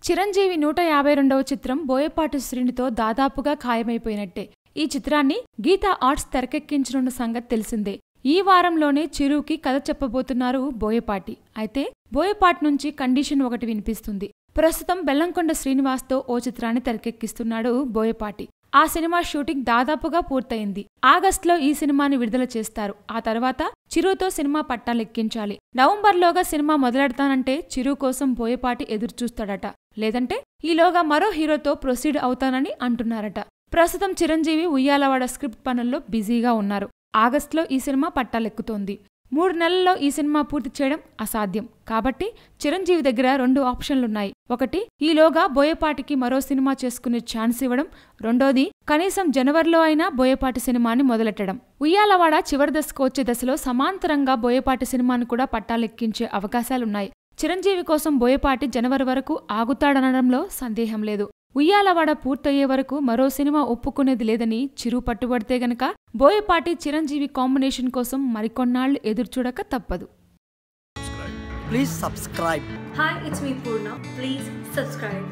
చిరంజీవి 152వ చిత్రం బోయపాటి శ్రీనితో దాదాపుగా ఖాయమైపోయినట్టే. ఈ చిత్రాన్ని గీతా ఆర్ట్స్ తెరకెక్కించనున్న సంగతి తెలిసిందే. ఈ వారంలోనే చిరుకి కథ చెప్పబోతున్నారు బోయపాటి. అయితే బోయపాటి నుంచి కండిషన్ ఒకటి వినిపిస్తుంది. ప్రస్తుతం బెల్లంకొండ శ్రీనివాస్తో ఓ చిత్రాన్ని తెరకెక్కిస్తున్నాడు బోయపాటి. ఆ సినిమా షూటింగ్ దాదాపుగా పూర్తయింది. ఆగస్టులో ఈ సినిమాని విడుదల చేస్తారు. ఆ తర్వాత చిరుతో సినిమా పట్టాలెక్కించాలి. నవంబర్లోగా సినిమా మొదలెడతానంటే చిరు కోసం బోయపాటి ఎదురుచూస్తాడట. లేదంటే ఈలోగా మరో హీరోతో ప్రొసీడ్ అవుతానని అంటున్నారట. ప్రస్తుతం చిరంజీవి ఉయ్యాలవాడ స్క్రిప్ట్ పనుల్లో బిజీగా ఉన్నారు. ఆగస్టులో ఈ సినిమా పట్టాలెక్కుతోంది. 3 నెలల్లో ఈ సినిమా పూర్తి చేయడం అసాధ్యం. కాబట్టి చిరంజీవి దగ్గర 2 ఆప్షన్లున్నాయి. ఒకటి, ఈలోగా బోయపాటికి మరో సినిమా చేసుకునే ఛాన్స్ ఇవ్వడం. రెండోది, కనీసం జనవరిలో అయినా బోయపాటి సినిమాని మొదలెట్టడం. ఉయ్యాలవాడ చివరి దశకు వచ్చే దశలో సమాంతరంగా బోయపాటి సినిమాను కూడా పట్టాలెక్కించే అవకాశాలున్నాయి. చిరంజీవి కోసం బోయపాటి జనవరి వరకు ఆగుతాడనడంలో సందేహం లేదు. ఉయ్యాలవాడ పూర్తయ్యే వరకు మరో సినిమా ఒప్పుకునేది లేదని చిరు పట్టుబడితే గనక బోయపాటి చిరంజీవి కాంబినేషన్ కోసం మరికొన్నాళ్లు ఎదురుచూడక తప్పదు. Please subscribe. Hi, it's me Purna. Please subscribe.